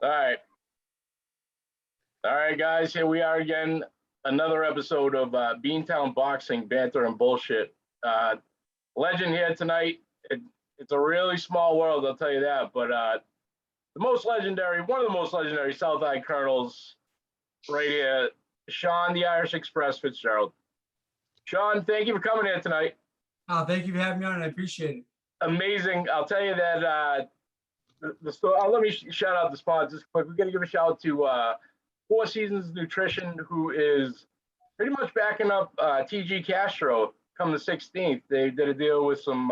All right. All right, guys, here we are again. Another episode of BeanTown Boxing, Banter, and Bullshit. Legend here tonight. It's a really small world, I'll tell you that. But one of the most legendary Southside Colonels right here, Sean the Irish Express Fitzgerald. Sean, thank you for coming here tonight. Thank you for having me on. I appreciate it. Amazing. I'll tell you that the store. Let me shout out the sponsors quick. We're gonna give a shout out to Four Seasons Nutrition, who is pretty much backing up TG Castro come the 16th. They did a deal with some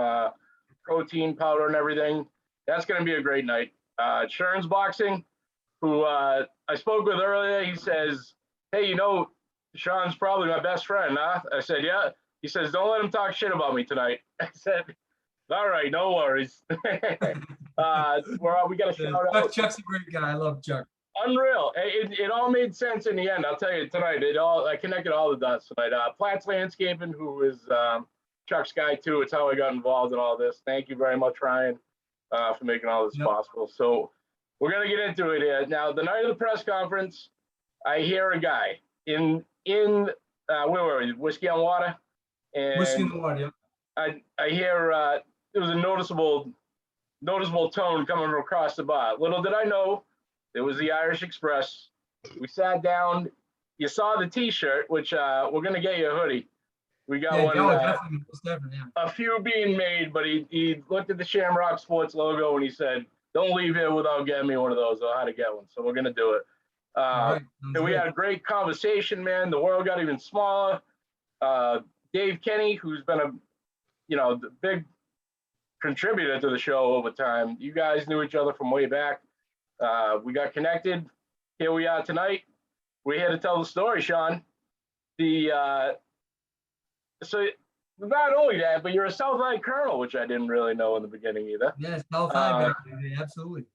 protein powder and everything. That's gonna be a great night. Sherns Boxing, who I spoke with earlier, he says, "Hey, you know, Sean's probably my best friend, huh?" I said, "Yeah." He says, "Don't let him talk shit about me tonight." I said, "All right, no worries." We got a shout out. Chuck's a great guy. I love Chuck. Unreal. It all made sense in the end. I'll tell you tonight. I connected all the dots tonight. Platt's Landscaping, who is Chuck's guy too. It's how I got involved in all this. Thank you very much, Ryan, for making all this possible. So we're gonna get into it here. Now, the night of the press conference, I hear a guy in where were we? Whiskey on Water. And Whiskey on the Water. Yeah. I hear there was a noticeable tone coming from across the bar. Little did I know, it was the Irish Express. We sat down. You saw the T-shirt, which we're gonna get you a hoodie. We got one. Definitely, yeah. A few being made, but he looked at the Shamrock Sports logo and he said, "Don't leave here without getting me one of those. I'll how to get one." So we're gonna do it. And we had a great conversation, man. The world got even smaller. Dave Kenny, who's been the big contributor to the show over time. You guys knew each other from way back. We got connected. Here we are tonight. We're here to tell the story, Sean. So not only that, but you're a Southside Colonel, which I didn't really know in the beginning either. Yeah, Southside, absolutely.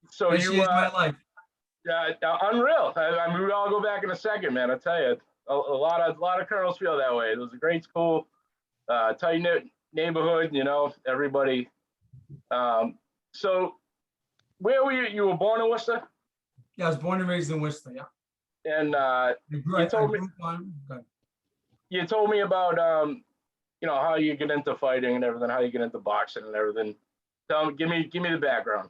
So this you, my life. Unreal. I mean, we all go back in a second, man. I tell you, a lot of colonels feel that way. It was a great school, tight knit neighborhood. Everybody. So, where were you? You were born in Worcester? Yeah, I was born and raised in Worcester. Yeah. And you told me about how you get into fighting and everything, how you get into boxing and everything. Tell me, give me the background.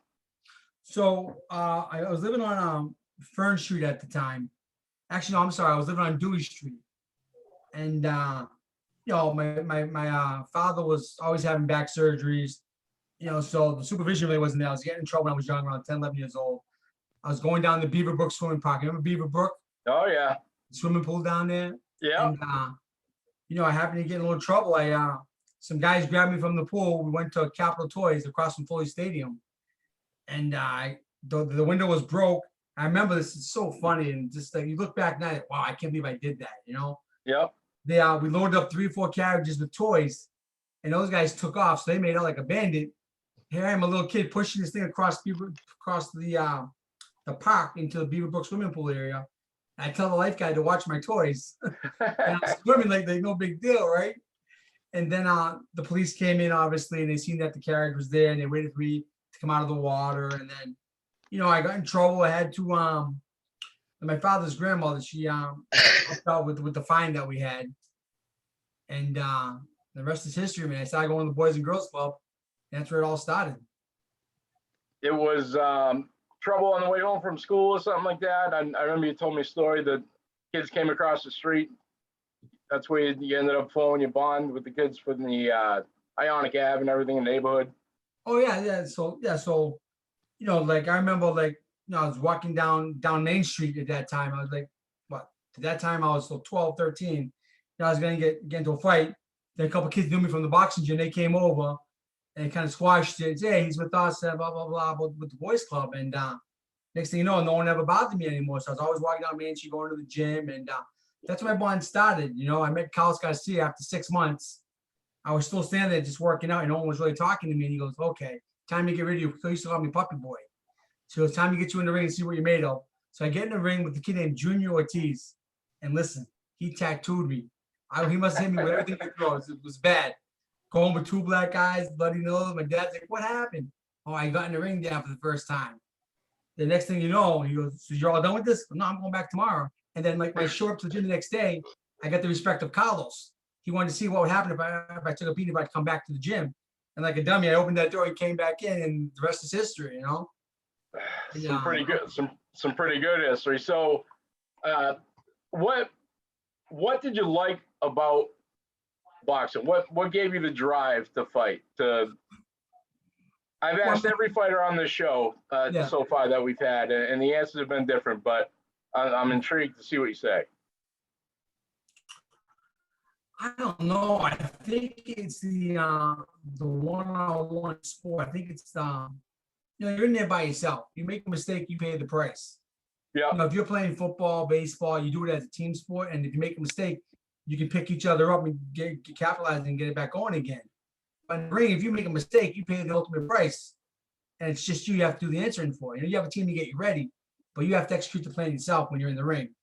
So I was living on Fern Street at the time. Actually, no, I'm sorry. I was living on Dewey Street, and my father was always having back surgeries. So the supervision really wasn't there. I was getting in trouble when I was young, around 10, 11 years old. I was going down the Beaver Brook swimming park. Remember Beaver Brook? Oh yeah. Swimming pool down there. Yeah. And I happened to get in a little trouble. Some guys grabbed me from the pool. We went to Capitol Toys across from Foley Stadium, and the window was broke. I remember this is so funny, and just like you look back now, wow, I can't believe I did that. Yep. We loaded up 3 or 4 carriages with toys, and those guys took off. So they made out like a bandit. Here I am, a little kid pushing this thing across the park into the Beaver Brook swimming pool area. I tell the life guy to watch my toys. And I'm swimming like no big deal, right? And then the police came in, obviously, and they seen that the carriage was there, and they waited for me to come out of the water. And then, I got in trouble. I had to, my father's grandmother, she helped out with the fine that we had. And the rest is history, man. I started going to the Boys and Girls Club, and that's where it all started. It was trouble on the way home from school or something like that. I remember you told me a story that kids came across the street. That's where you ended up forming your bond with the kids from the Ionic Ave and everything in the neighborhood. Oh yeah. So like I remember, like, I was walking down Main Street at that time. I was like, what? At that time I was still 12, 13. I was gonna get into a fight. Then a couple kids knew me from the boxing gym. They came over and kind of squashed it. Hey, he's with us, blah blah blah, with the boys club. And next thing you know, no one ever bothered me anymore. So I was always walking down Main Street, going to the gym, and that's when my bond started. I met Carlos Garcia after 6 months. I was still standing there just working out, and no one was really talking to me. And he goes, "Okay, time to get rid of you." He used to call me Puppy Boy. So it's time to get you in the ring and see what you're made of. So I get in the ring with a kid named Junior Ortiz, and listen, he tattooed me. He must hit me with everything he throws. It was bad. Going with 2 black guys, bloody nose. My dad's like, "What happened?" Oh, I got in the ring down for the first time. The next thing you know, he goes, "So you're all done with this?" No, I'm going back tomorrow. And then like my show up to the gym the next day, I got the respect of Carlos. He wanted to see what would happen if I took a beat, if I'd come back to the gym. And like a dummy, I opened that door, he came back in, and the rest is history, you know? Some pretty good, some pretty good history. So, what did you like about boxing? What gave you the drive to fight? I've asked every fighter on this show so far that we've had, and the answers have been different. But I'm intrigued to see what you say. I don't know. I think it's the one-on-one sport. I think it's you're in there by yourself. You make a mistake, you pay the price. Yeah. If you're playing football, baseball, you do it as a team sport, and if you make a mistake, you can pick each other up and capitalize and get it back on again. But in the ring, if you make a mistake, you pay the ultimate price, and it's just you have to do the answering for. You have a team to get you ready, but you have to execute the plan yourself when you're in the ring.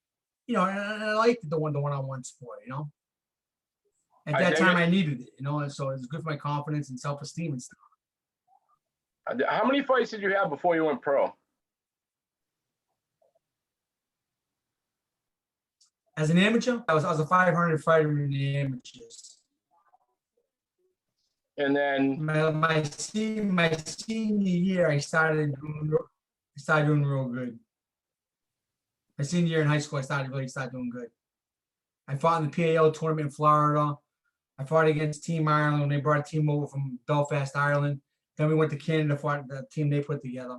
And I liked the one-on-one sport. At that time, I needed it. And so it was good for my confidence and self-esteem and stuff. How many fights did you have before you went pro? As an amateur, I was a 500 fighter in the amateurs. And then my senior year, I started doing real good. My senior year in high school, I started doing good. I fought in the PAL tournament in Florida. I fought against Team Ireland when they brought a team over from Belfast, Ireland. Then we went to Canada, fought the team they put together.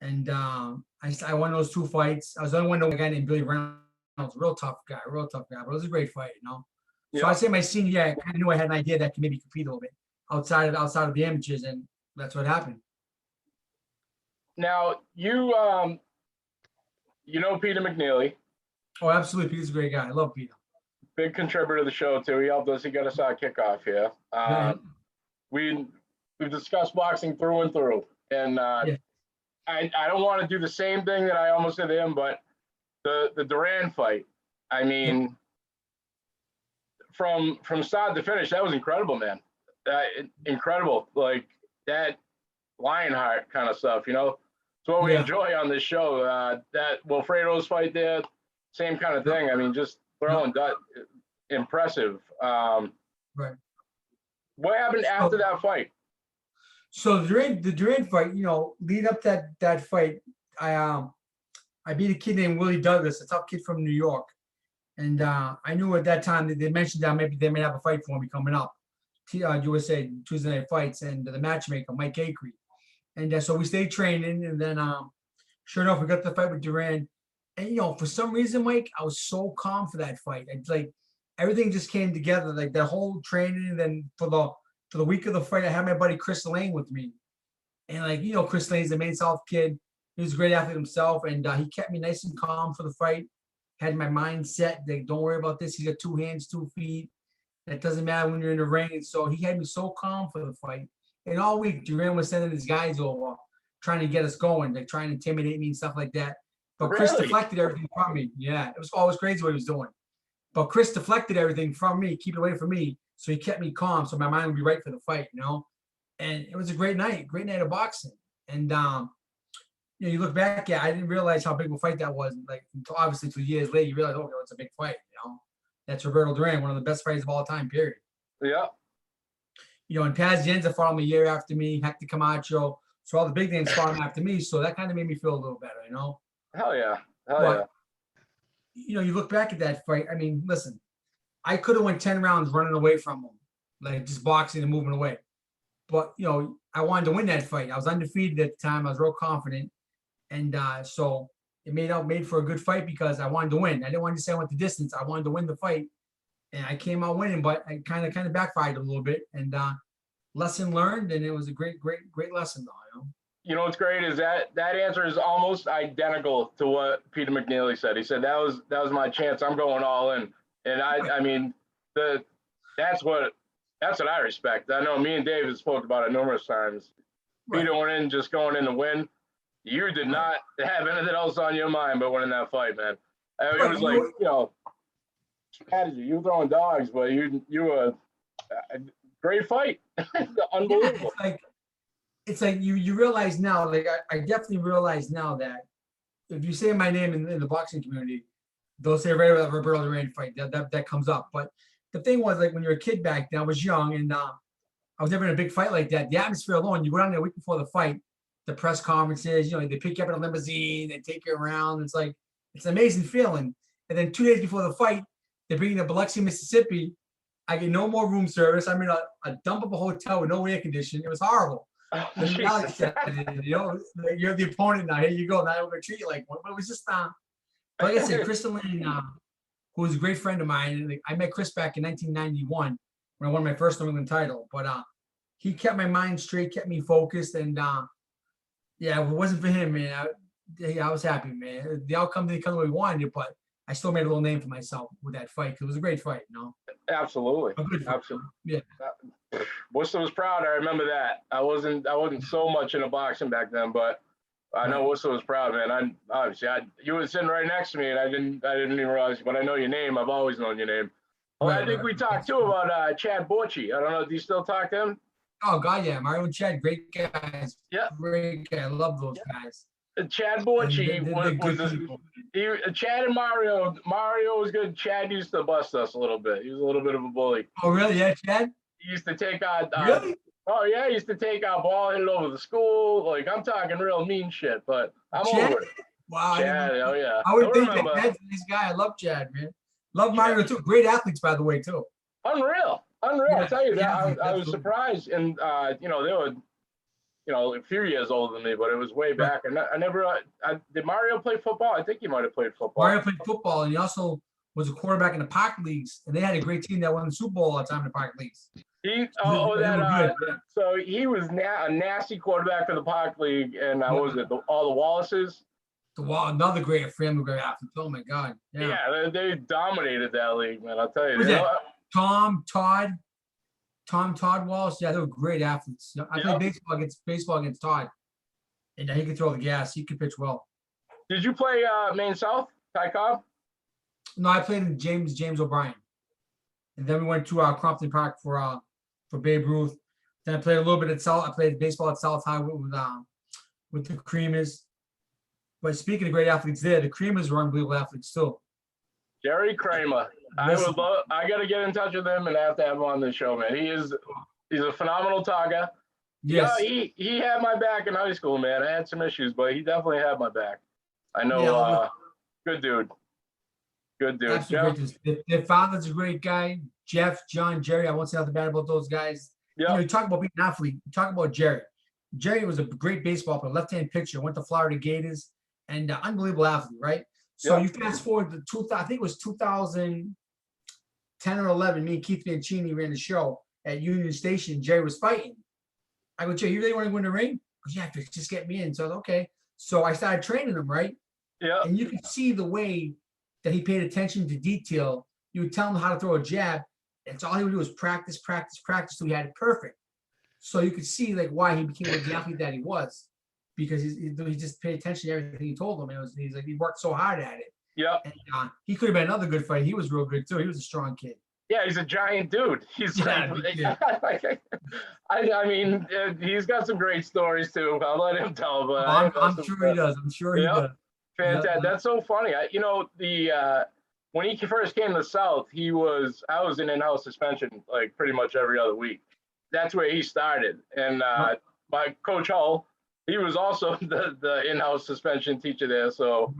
And I won those 2 fights. I was the only one to win a guy named Billy Reynolds, real tough guy. But it was a great fight, Yeah. So I say my senior year, I kind of knew I had an idea that could maybe compete a little bit outside of the amateurs, and that's what happened. Now you Peter McNeely. Oh, absolutely. Peter's a great guy. I love Peter. Big contributor to the show too. He helped us. He got us our kickoff here. We've discussed boxing through and through, and I don't want to do the same thing that I almost did to him, but the Duran fight. I mean, from start to finish, that was incredible, man. Incredible, like that LionHeart kind of stuff. It's what we enjoy on this show. That Wilfredo's fight there, same kind of thing. I mean, just throwing that impressive. Right. What happened after that fight? So the Duran fight, leading up that fight, I beat a kid named Willie Douglas, a tough kid from New York, and I knew at that time that they mentioned that maybe they may have a fight for me coming up, USA Tuesday Night Fights, and the matchmaker Mike Acree, and so we stayed training, and then sure enough, we got the fight with Duran. And for some reason, Mike, I was so calm for that fight. Like everything just came together, like that whole training. And then for the week of the fight, I had my buddy Chris Lane with me, and Chris Lane's the Maine South kid. He was a great athlete himself, and he kept me nice and calm for the fight. Had my mind set, like, don't worry about this. He's got 2 hands, 2 feet. That doesn't matter when you're in the ring. And so he had me so calm for the fight. And all week, Duran was sending his guys over, trying to get us going, like trying to intimidate me and stuff like that. But Chris deflected everything from me. Yeah, it was always crazy what he was doing. But Chris deflected everything from me, keep it away from me. So he kept me calm, so my mind would be right for the fight, And it was a great night of boxing. And you look back, I didn't realize how big of a fight that was. Like, obviously 2 years later, you realize, okay, it's a big fight. That's Roberto Duran, one of the best fighters of all time. Period. Yeah. And Pazienza fought him a year after me. Hector Camacho. So all the big names fought him after me. So that kind of made me feel a little better, Hell yeah. You look back at that fight. I mean, listen, I could have went 10 rounds running away from him, like just boxing and moving away. But, I wanted to win that fight. I was undefeated at the time. I was real confident. And so it made for a good fight because I wanted to win. I didn't want to say I went the distance. I wanted to win the fight. And I came out winning, but I kind of backfired a little bit. And lesson learned, and it was a great lesson, though, what's great is that answer is almost identical to what Peter McNeely said. He said that was my chance. I'm going all in, and I mean that's what I respect. I know me and Dave have spoke about it numerous times. Right. Peter went in just going in to win. You did not have anything else on your mind but winning that fight, man. It was like strategy. You were throwing dogs, but you were a great fight. Unbelievable. it's like you realize now, like I definitely realize now that if you say my name in the boxing community, they'll say right about Roberto Duran fight. That comes up. But the thing was, like when you're a kid back then, I was young and I was never in a big fight like that. The atmosphere alone, you go down there a week before the fight, the press conferences, they pick you up in a limousine, they take you around. It's like, it's an amazing feeling. And then 2 days before the fight, they bring you to Biloxi, Mississippi. I get no more room service. I'm in a dump of a hotel with no air conditioning. It was horrible. Oh, Then reality Jesus. set in, you're the opponent now. Here you go. Now we're gonna treat you like one. But it was just like I said, Chris Lane, who was a great friend of mine. Like, I met Chris back in 1991 when I won my first New England title. But he kept my mind straight, kept me focused, and yeah, if it wasn't for him, man, I was happy, man. The outcome didn't come the way we wanted it, but I still made a little name for myself with that fight because it was a great fight, Absolutely. A good fight. Absolutely. Yeah. Worcester was proud. I remember that. I wasn't so much into boxing back then, but I know Worcester was proud, man. You were sitting right next to me, and I didn't even realize, but I know your name. I've always known your name. Well, I think we talked too about Chad Borchi. I don't know. Do you still talk to him? Oh God, yeah, Mario and Chad, great guys. Yeah, great guy. I love those guys. Chad Borchi Chad and Mario. Mario was good. Chad used to bust us a little bit. He was a little bit of a bully. Oh really? Yeah, Chad. He used to take our. Really? Oh yeah, he used to take our ball, hit it over the school. Like I'm talking real mean shit, but I'm Chad? over it. Wow. Chad, oh yeah. I would think that Chad's a nice guy. I love Chad, man. Love Mario too. Great athletes, by the way, too. Unreal. Yeah, I'll tell you that. yeah, I was surprised, and they were, a few years older than me, but it was way back. And I never. Did Mario play football? I think he might have played football. Mario played football, and he also was a quarterback in the park leagues, and they had a great team that won the Super Bowl all the time in the park leagues. So he was a nasty quarterback for the Park League, and what was it? All the Wallaces. Another great family, great athlete. Oh my God! Yeah, they dominated that league, man. I'll tell you. Tom Todd Wallace. Yeah, they were great athletes. I played baseball against Todd, and he could throw the gas. He could pitch well. Did you play Maine South, Ty Cobb? No, I played in James O'Brien, and then we went to Crompton Park for Babe Ruth. Then I played a little bit at South. I played baseball at South High with the Creamers. But speaking of great athletes, the Creamers were unbelievable athletes too. Jerry Kramer. I got to get in touch with him and I have to have him on the show, man. He's a phenomenal talker. Yes. He had my back in high school, man. I had some issues, but he definitely had my back. I know. Good dude. Good dude. Their father's a great guy. Jeff, John, Jerry. I won't say nothing bad about those guys. Yeah. You talk about being an athlete. You talk about Jerry. Jerry was a great baseball player, left-hand pitcher. Went to Florida Gators, and unbelievable athlete, right? So you fast forward to I think it was 2010 or 11. Me and Keith Mancini ran the show at Union Station. Jerry was fighting. I go, Jerry, you really want to go in the ring? He goes, yeah, just get me in. So I was okay. So I started training him, right? Yeah. And you could see the way that he paid attention to detail. You would tell him how to throw a jab, and so all he would do was practice till he had it perfect. So you could see like why he became the athlete that he was, because he just paid attention to everything he told him. He's like he worked so hard at it. Yeah. And he could have been another good fighter. He was real good too. He was a strong kid. Yeah, he's a giant dude. He's I mean, he's got some great stories too. I'll let him tell. But I'm sure he does. I'm sure he does. Fantastic. That's so funny. When he first came to the South, I was in in-house suspension like pretty much every other week. That's where he started. And my Coach Hull, he was also the in-house suspension teacher there. So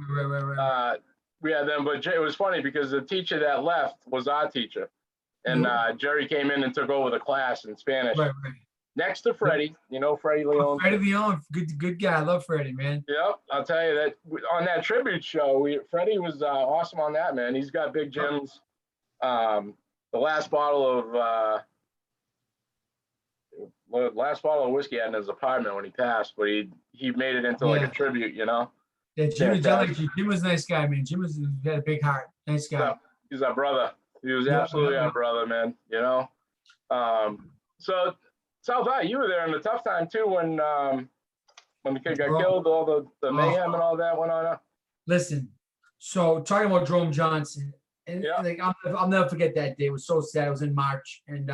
we had them. But it was funny because the teacher that left was our teacher. And Jerry came in and took over the class in Spanish. Right. Next to Freddie, Freddie Leon. Freddie Leon, good guy. I love Freddie, man. Yep, I'll tell you that on that tribute show, Freddie was awesome on that, man. He's got big gyms. The last bottle of whiskey had in his apartment when he passed, but he made it into like a tribute, Yeah, Jim was a nice guy, man. Jim had a big heart. Nice guy. He's our brother. He was absolutely our brother, man. So South High, you were there in the tough time too when the kid got killed, all the mayhem and all that went on. Listen, so talking about Jerome Johnson, and like I'll never forget that day. It was so sad. It was in March, and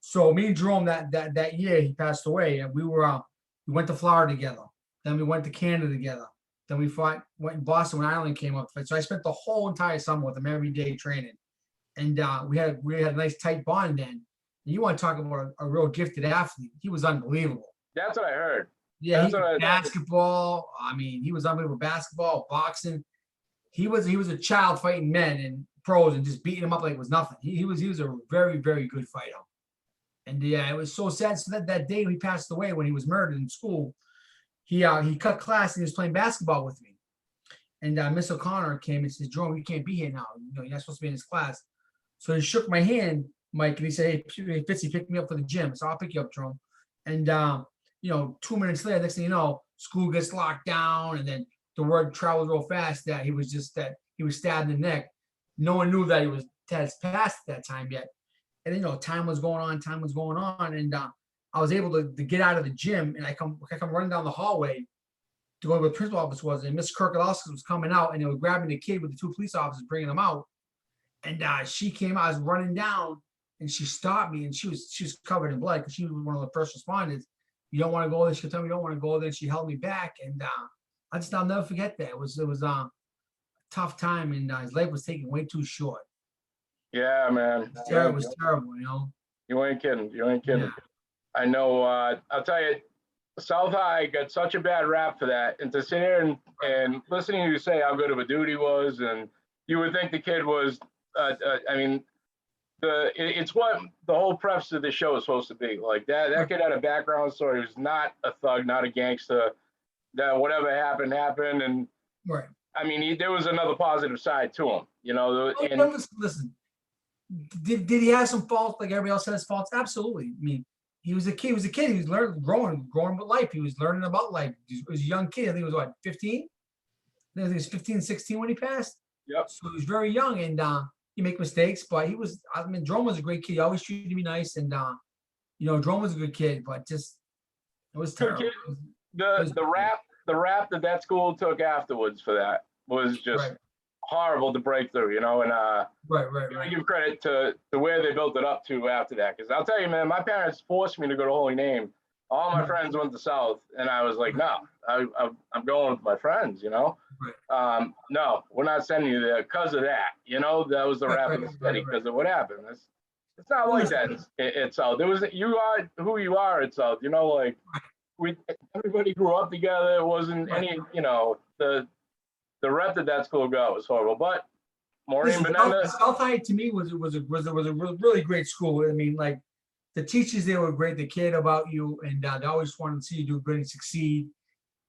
so me and Jerome that year he passed away, and we were We went to Florida together. Then we went to Canada together. Then went in Boston when Ireland came up. So I spent the whole entire summer with him every day training. And we had a nice tight bond then. And you want to talk about a real gifted athlete. He was unbelievable. That's what I heard. Yeah, That's what I basketball. I mean, he was unbelievable. Basketball, boxing. He was a child fighting men and pros and just beating them up like it was nothing. He was a very, very good fighter. And yeah, it was so sad. So that day he passed away when he was murdered in school. He cut class and he was playing basketball with me. And Miss O'Connor came and said, Jerome, you can't be here now. You know, you're not supposed to be in this class. So he shook my hand, Mike, and he said, hey, Fitzy, pick me up for the gym. So I'll pick you up, Jerome. And, 2 minutes later, next thing you know, school gets locked down. And then the word travels real fast that he was stabbed in the neck. No one knew that he was passed at that time yet. And then, time was going on. And I was able to get out of the gym, and I come running down the hallway to go to where the principal office was. And Miss Kirkowski was coming out, and they were grabbing the kid with the 2 police officers, bringing him out. And she came out, I was running down, and she stopped me, and she was covered in blood because she was one of the first responders. You don't want to go there. She told me you don't want to go there. And she held me back, and I'll never forget that. It was a tough time, and his life was taken way too short. Yeah, man. It was terrible, You ain't kidding. Yeah. I know. I'll tell you, South High got such a bad rap for that, and to sit here and listening to you say how good of a dude he was, and you would think the kid was. I mean, it's what the whole preface of the show is supposed to be. Like that kid had a background story. He was not a thug, not a gangster. That whatever happened, and Right. I mean, there was another positive side to him. Listen. Did he have some faults like everybody else has faults? Absolutely. I mean, he was a kid. He was learning, growing with life. He was learning about life. He was a young kid. I think he was 15? I think he was 15, 16 when he passed. Yep. So he was very young, and he make mistakes, but Jerome was a great kid. He always treated me nice, and Jerome was a good kid, but just it was terrible. The rap that school took afterwards for that was just horrible to break through, and right. give credit to where they built it up to after that. Because I'll tell you, man, my parents forced me to go to Holy Name. All my friends went to South, and I was like, no, I'm going with my friends, No, we're not sending you there because of that. That was the rap of the city because of what happened. It's not like that at South. You are who you are at South. Everybody grew up together. It wasn't any, the rep that school got was horrible. But Maureen Benenda, South High to me was a really great school. I mean, like the teachers there were great. They cared about you, and they always wanted to see you do good and succeed.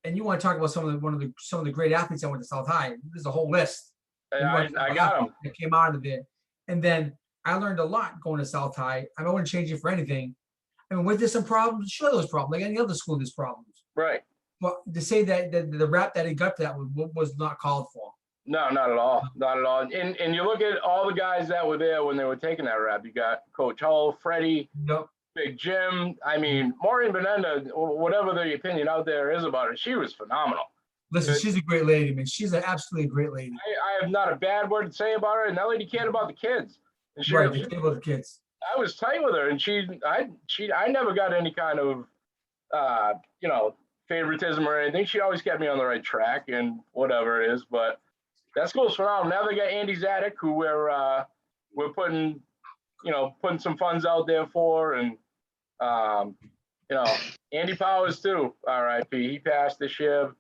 And you want to talk about some of the great athletes that went to South High. There's a whole list. I got them. That came out of there, and then I learned a lot going to South High. I wouldn't change it for anything. I mean, was there some problems? Sure, those problems. Like any other school, there's problems. Right. But to say that the rap that he got for that was not called for. No, not at all. Not at all. And you look at all the guys that were there when they were taking that rap. You got Coach Hull, Freddie, Big Jim. I mean, Maureen Benenda, whatever the opinion out there is about her, she was phenomenal. Listen, she's a great lady, man. She's an absolutely great lady. I have not a bad word to say about her. And that lady cared about the kids. And she cared about the kids. I was tight with her, and I never got any kind of, favoritism or anything. She always kept me on the right track and whatever it is. But that school's phenomenal. Now they got Andy Zadek, who we're putting some funds out there for, and Andy Powers too. R.I.P. He passed this year.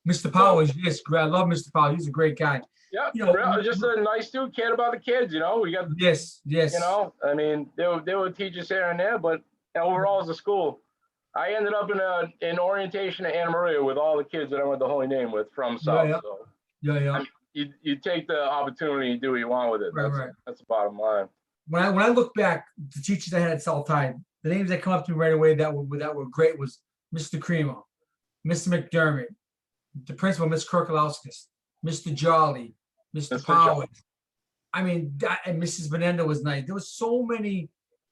Mr. Powers, yes, I love Mr. Powers. He's a great guy. Yeah, just a nice dude, cared about the kids. We got yes. I mean, there were teachers here and there, but overall as a school, I ended up in orientation at Anna Maria with all the kids that I went to Holy Name with from South. Yeah. So, yeah. I mean, you take the opportunity and do what you want with it. That's the bottom line. When I look back, the teachers I had at South High, the names that come up to me right away that were great was Mr. Creamer, Mr. McDermott, the principal, Miss Kirkowski, Mr. Jolly, Mr. Powers. I mean, and Mrs. Benenda was nice. There was so many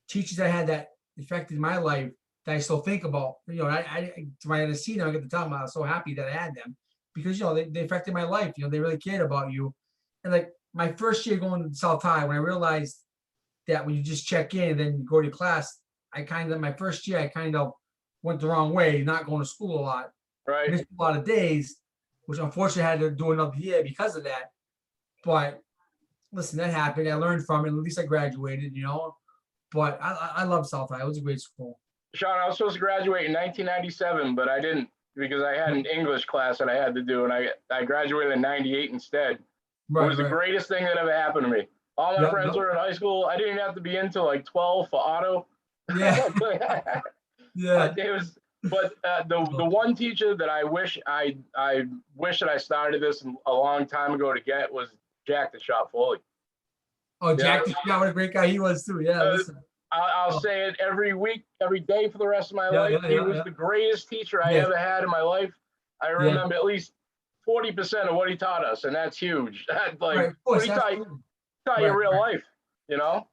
teachers I had that affected my life that I still think about. To my NSC now, I get to tell them I was so happy that I had them because they affected my life. They really cared about you. And like my first year going to South High, when I realized that when you just check in and then you go to class, my first year I kind of went the wrong way, not going to school a lot, Right. missed a lot of days, which unfortunately I had to do another year because of that. But listen, that happened. I learned from it. At least I graduated, But I love South High. It was a great school. Sean, I was supposed to graduate in 1997, but I didn't because I had an English class that I had to do, and I graduated in 98 instead. It Right, was the right. greatest thing that ever happened to me. All my Yep, friends yep. were in high school. I didn't have to be into like 12 for auto. Yeah, yeah. It was, but the one teacher that I wish that I started this a long time ago to get was Jack the Shop Foley. Oh, Yeah. Jack, yeah, what a great guy he was too. Yeah, listen. I'll Oh. say it every week, every day for the rest of my Yeah, life. yeah, He yeah, was yeah. the greatest teacher I Yes. ever had in my life. I Yeah. remember at least 40% of what he taught us, and that's huge. Like, Right, of what course, he taught absolutely. you Right, real right. life, you know?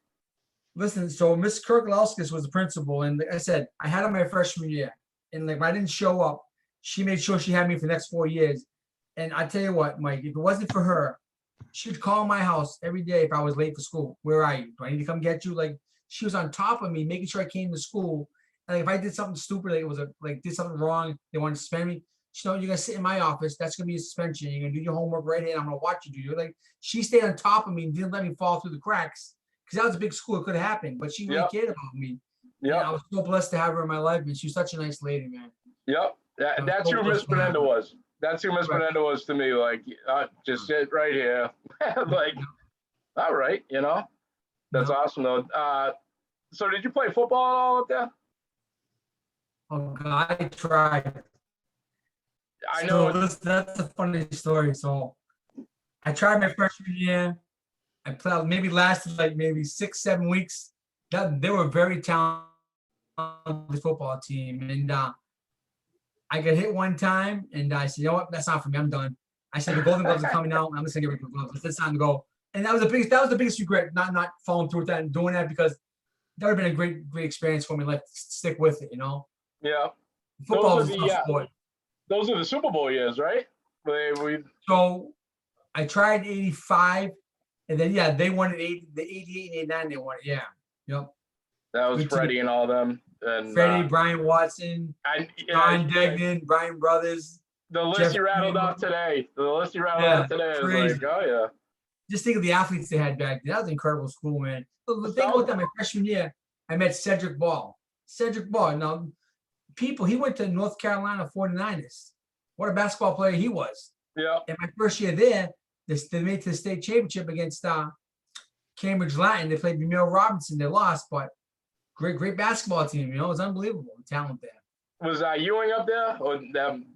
Listen, so Miss Kirklowskis was the principal, and like I said, I had her my freshman year, and like if I didn't show up, she made sure she had me for the next 4 years. And I tell you what, Mike, if it wasn't for her, she'd call my house every day if I was late for school. Where are you? Do I need to come get you? Like she was on top of me, making sure I came to school. And like, if I did something stupid, like it was did something wrong, they wanted to suspend me. She know you're gonna sit in my office. That's gonna be a suspension. You're gonna do your homework right here. And I'm gonna watch you do it. Like she stayed on top of me and didn't let me fall through the cracks because that was a big school. It could have happened, but she really Yep. cared about me. And Yep. I was so blessed to have her in my life, and she was such a nice lady, man. Yep. That's so who Miss blessed to have Benenda her. was. That's who Miss Right. Benenda was to me. Like, just sit right here. Like, all right, you know? That's Yeah. awesome, though. So did you play football at all up there? Oh God, I tried. I know. So that's a funny story. So I tried my freshman year. I played maybe lasted like maybe 6, 7 weeks. They were very talented football team, and I got hit one time, and I said, you know what, that's not for me. I'm done. I said the Golden Gloves are coming out. I'm just gonna get rid of the gloves. It's time to go. And that was the biggest regret, not following through with that and doing that because that would have been a great experience for me. Like stick with it, Yeah. Football Those is are a the tough sport. those are the Super Bowl years, right? So I tried 85, and then they won it 88 and 89. They won it. Yeah. Yep. That was Good team. Freddie and all them. And Freddie, Brian Watson, John Degnan, Brian Brothers. the list Jeff you rattled Green. off today. The list you rattled Yeah, off today is crazy. like, oh yeah. Just think of the athletes they had back then. That was an incredible school, man. The thing about that, my freshman year, I met Cedric Ball. Now, he went to North Carolina 49ers. What a basketball player he was. Yeah. And my first year there, they made it to the state championship against Cambridge Latin. They played Ramil Robinson. They lost, but great basketball team. It was unbelievable. The talent there. Was Ewing up there? Or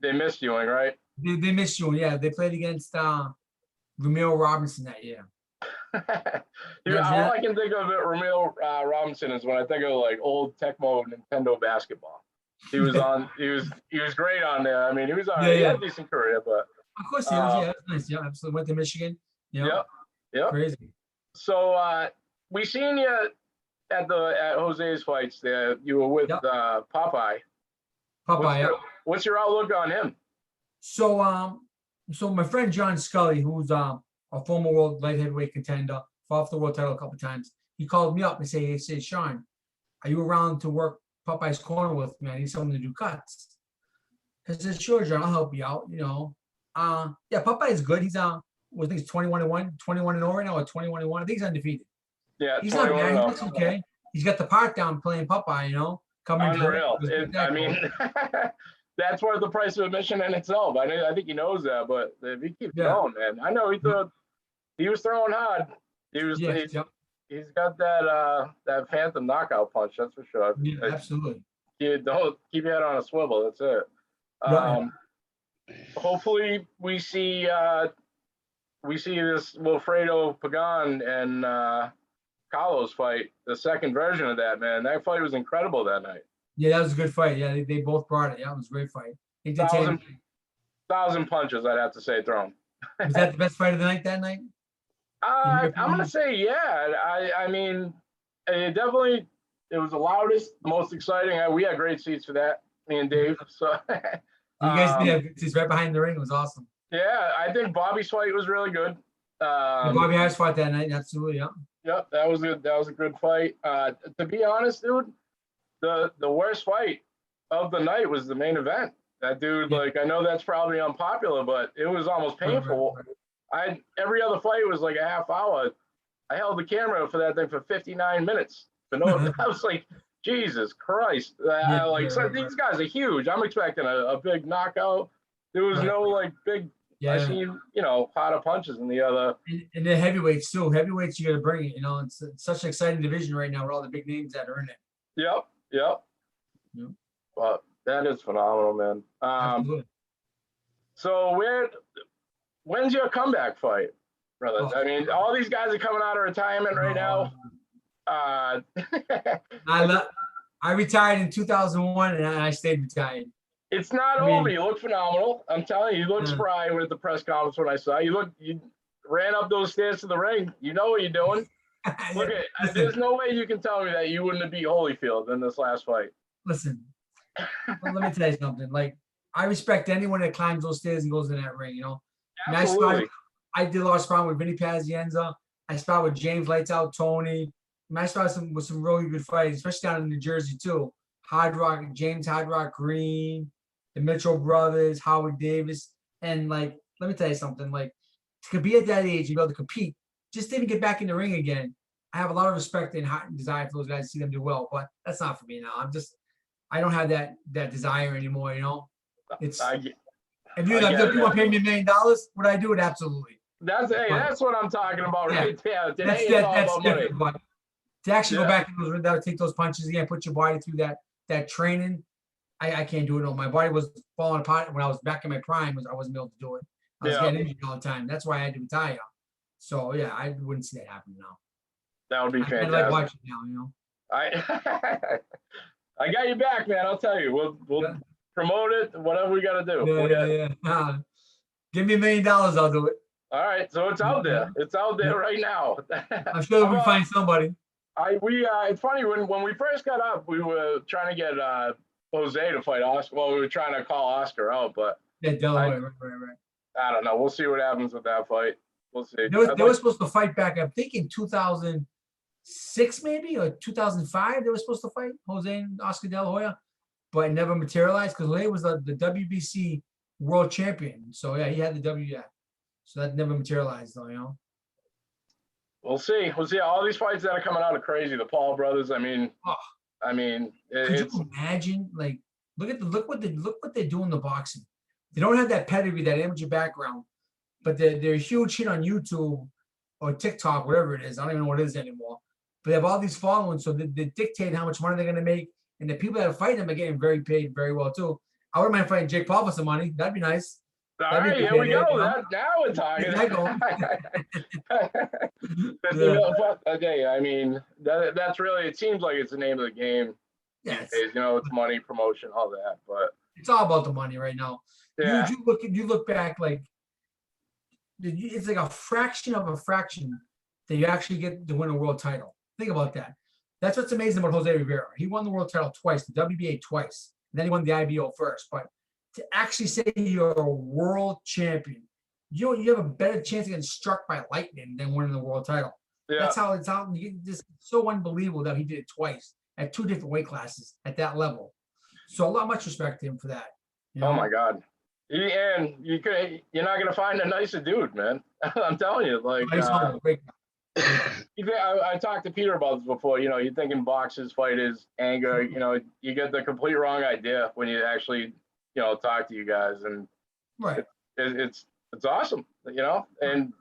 they missed Ewing, right? They missed Ewing, yeah. They played against Ramil Robinson that year. All I can think of at Ramil Robinson is when I think of like old Tecmo Nintendo basketball. He was great on there. I mean, he was he had a decent career, but of course he was. Yeah, that's nice. Yeah, absolutely. Went to Michigan. Yeah. Yep. Crazy. So we seen you at Jose's fights there. You were with Popeye. What's your outlook on him? So my friend John Scully, who's a former world light heavyweight contender, fought for the world title a couple of times, he called me up and said, Sean, are you around to work Popeye's corner with me? I need someone to do cuts. I said, sure, John, I'll help you out. Popeye is good. He's I think he's 21-1, 21-0 right now, or 21-1. I think he's undefeated. Yeah, he's not bad. He looks okay. He's got the part down playing Popeye. Unreal. I mean, that's worth the price of admission in itself. I think he knows that, but if he keeps going, man, I know he was throwing hard. He's got that phantom knockout punch. That's for sure. Yeah, absolutely. You don't keep your head on a swivel. That's it. Hopefully we see this Wilfredo Pagan and Carlos fight, the second version of that, man. That fight was incredible that night. Yeah, that was a good fight. Yeah, they both brought it. Yeah, it was a great fight. 1,000 punches, I'd have to say, thrown. Was that the best fight of the night that night? I'm gonna say yeah. I mean, it was the loudest, most exciting. We had great seats for that, me and Dave. So you guys did. He's right behind the ring. It was awesome. Yeah, I think Bobby's fight was really good. Bobby Harris fought that night. Absolutely, yeah. Yep, that was good. That was a good fight. To be honest, dude, the worst fight of the night was the main event. That dude, Yeah. like, I know that's probably unpopular, but it was almost painful. Every other fight was like a half hour. I held the camera for that thing for 59 minutes. But no, I was like, Jesus Christ! Yeah, Like, so right, these guys are huge. I'm expecting a big knockout. There was right. no like big. I Yeah. seen harder punches in the other. And the heavyweights too. Heavyweights, you got to bring it. It's such an exciting division right now with all the big names that are in it. Yep. Yep. But that is phenomenal, man. Absolutely. So when's your comeback fight, brother? Oh. I mean, all these guys are coming out of retirement right now. I retired in 2001 and I stayed retired. It's not over. You look phenomenal. I'm telling you, you look spry with the press conference when I saw you. You ran up those stairs to the ring. You know what you're doing. Look at. There's no way you can tell me that you wouldn't have beat Holyfield in this last fight. Listen, let me tell you something. Like, I respect anyone that climbs those stairs and goes in that ring. Absolutely. I did a lot of sparring with Vinny Pazienza. I sparred with James Lights Out Tony. I sparred with some really good fights, especially down in New Jersey too. James Hard Rock Green, the Mitchell brothers, Howard Davis, and like, let me tell you something. Like, to be at that age, you be able to compete, just to even get back in the ring again. I have a lot of respect and desire for those guys to see them do well, but that's not for me now. I don't have that desire anymore. It's if you want to pay me $1 million, would I do it? Absolutely. That's what I'm talking about right there. That's different. But to actually go back and take those punches again, put your body through that training, I can't do it. No, my body was falling apart when I was back in my prime. I wasn't able to do it. I was getting injured all the time. That's why I had to retire. So yeah, I wouldn't see that happening now. That would be fantastic. I like watching now. I got you back, man. I'll tell you. We'll promote it. Whatever we got to do. Yeah. Give me $1 million, I'll do it. All right, so it's out there. It's out there right now. I'm sure we can find somebody. It's funny when we first got up, we were trying to get Jose to fight Oscar. Well, we were trying to call Oscar out, but Delaware, right. I don't know. We'll see what happens with that fight. We'll see. They were supposed to fight back. I'm thinking 2006 maybe or 2005. They were supposed to fight Jose and Oscar De La Hoya, but it never materialized because Jose was the WBC world champion. So yeah, he had the W. Yeah. So that never materialized, though. We'll see. All these fights that are coming out are crazy. The Paul brothers. I mean, could you imagine? Like, look what they do in the boxing. They don't have that pedigree, that amateur background, but they're a huge hit on YouTube or TikTok, whatever it is. I don't even know what it is anymore. But they have all these followings, so they dictate how much money they're going to make, and the people that fight them are getting very paid, very well too. I wouldn't mind fighting Jake Paul for some money. That'd be nice. All right, here we go. Now we're talking. Okay, I mean, that's really, it seems like it's the name of the game. Yes. It's money, promotion, all that, but it's all about the money right now. Yeah. You look back, like, it's like a fraction of a fraction that you actually get to win a world title. Think about that. That's what's amazing about Jose Rivera. He won the world title twice, the WBA twice, and then he won the IBO first. But to actually say you're a world champion, you have a better chance of getting struck by lightning than winning the world title. Yeah. That's how it's just so unbelievable that he did it twice at 2 different weight classes at that level. So much respect to him for that. Oh my God. And you're not gonna find a nicer dude, man. I'm telling you, like I talked to Peter about this before. You're thinking boxers, fighters, anger. You get the complete wrong idea when you actually talk to you guys, and it's awesome, and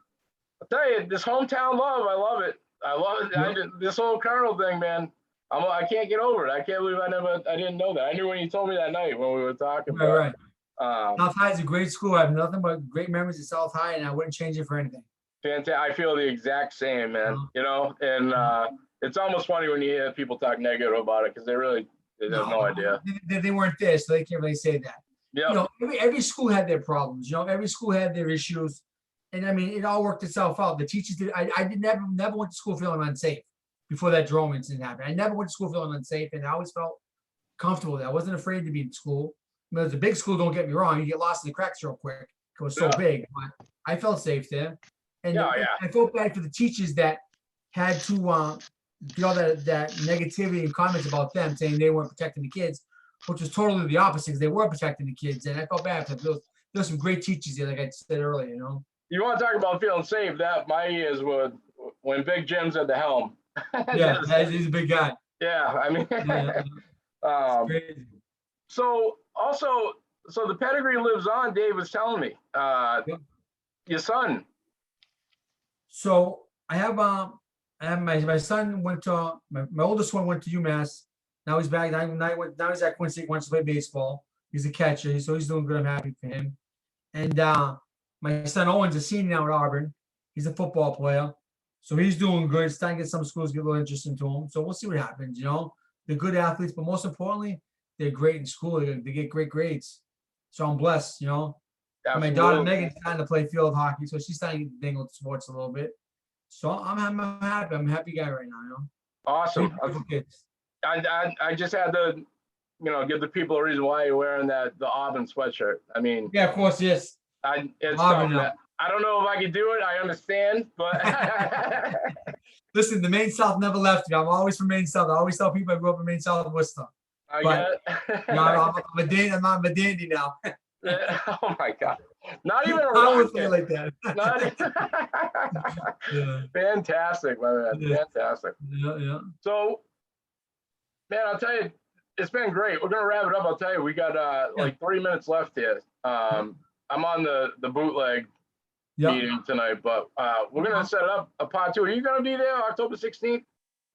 I'll tell you, this hometown love, I love it. This whole Colonel thing, man. I can't get over it. I can't believe I didn't know that. I knew when you told me that night when we were talking about right. South High is a great school. I have nothing but great memories of South High, and I wouldn't change it for anything. Fantastic. I feel the exact same, man. And it's almost funny when you hear people talk negative about it because they have no idea. They weren't there, so they can't really say that. Yeah. Every school had their problems. Every school had their issues, and I mean, it all worked itself out. The teachers did. I never went to school feeling unsafe before that drone incident happened. I never went to school feeling unsafe, and I always felt comfortable there. I wasn't afraid to be in school. It was a big school, don't get me wrong. You get lost in the cracks real quick. It was so big, but I felt safe there. And I felt bad for the teachers that had to get all that negativity and comments about them saying they weren't protecting the kids which was totally the opposite because they were protecting the kids. And I felt bad because there was some great teachers there, like I said earlier, you know. You want to talk about feeling safe? That my years were when Big Jim's at the helm. Yeah, he's a big guy. Yeah, I mean, Yeah, crazy. so also, so the pedigree lives on. Dave was telling me, Yep. your son. So I have my son went to my oldest one went to UMass. Now he's back. Now he's at Quincy. Wants to play baseball. He's a catcher, so he's doing good. I'm happy for him. And my son Owen's a senior now at Auburn. He's a football player, so he's doing good. Starting to get some schools get a little interest into him. So we'll see what happens. You know, they're good athletes, but most importantly, they're great in school. They get great grades. So I'm blessed. You know. And my daughter Megan's starting to play field hockey, so she's starting to dangle with sports a little bit. So I'm happy. I'm a happy guy right now. You know. Awesome. Beautiful kids. I just had to, give the people a reason why you're wearing the Auburn sweatshirt. I mean, Yeah, of course, yes. It's Auburn, tough. I don't know if I can do it. I understand, but Listen, the Maine South never left me. I'm always from Maine South. I always tell people I grew up in Maine South, Worcester. I But, get You know, I'm a dandy. I'm a dandy now. it. Oh my God. Not even a I always rocket. feel like that. Not Yeah, Fantastic, my man. Yeah. Fantastic. yeah. So, man, I'll tell you, it's been great. We're gonna wrap it up. I'll tell you, we got like 3 minutes left here. I'm on the bootleg Yeah. meeting tonight, but we're gonna set up a part 2. Are you gonna be there October 16th?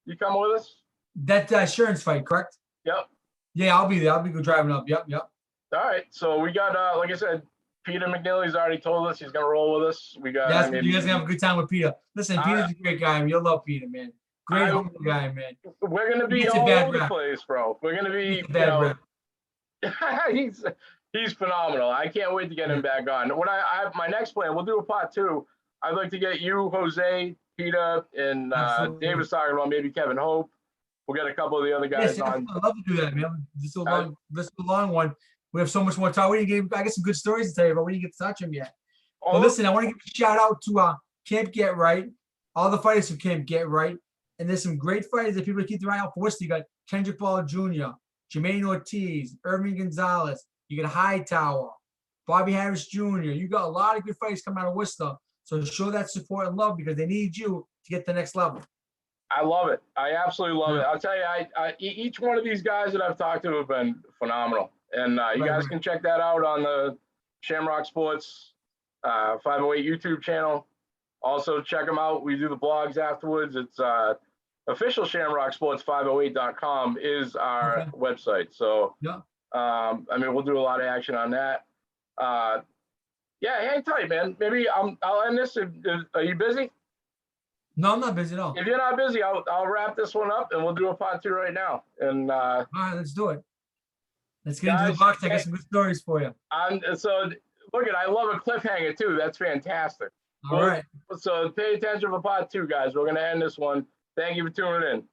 You come with us? That insurance fight, correct? Yep. Yeah, I'll be there. I'll be driving up. Yep. All right. So we got like I said, Peter McNeely's already told us he's gonna roll with us. We got Yes, you guys gonna have a good time with Peter. Listen, Peter's a great guy. You'll love Peter, man. Great humble guy, man. We're gonna be Gets a all bad over the rap. place, bro. We're gonna be He's a bad rep. he's phenomenal. I can't wait to get him back on. When I my next plan, we'll do a part 2. I'd like to get you, Jose, Peter, and Absolutely. Dave was talking about maybe Kevin Hope. We'll get a couple of the other guys Yes, on. I'd love to do that, man. This is a long one. We have so much more time. I got some good stories to tell you, but we didn't get to touch them yet. But listen, I want to give a shout out to Camp Get Right, all the fighters from Camp Get Right. And there's some great fighters that people keep their eye out for. Worcester, you got Kendrick Ball Jr., Jermaine Ortiz, Irving Gonzalez, you got Hightower, Bobby Harris Jr. You got a lot of good fighters coming out of Worcester. So show that support and love because they need you to get to the next level. I love it. I absolutely love it. I'll tell you, each one of these guys that I've talked to have been phenomenal. And you guys can check that out on the Shamrock Sports 508 YouTube channel. Also check them out. We do the blogs afterwards. It's official Shamrock Sports 508.com is our website. So I mean, we'll do a lot of action on that. Yeah, hang tight, man. Maybe I'll end this. Are you busy? No, I'm not busy at all. If you're not busy, I'll wrap this one up and we'll do a part 2 right now. And all right, let's do it. Let's get into the box. I got some good stories for you. So look I love a cliffhanger too. That's fantastic. All right. So pay attention for part 2, guys. We're gonna end this one. Thank you for tuning in.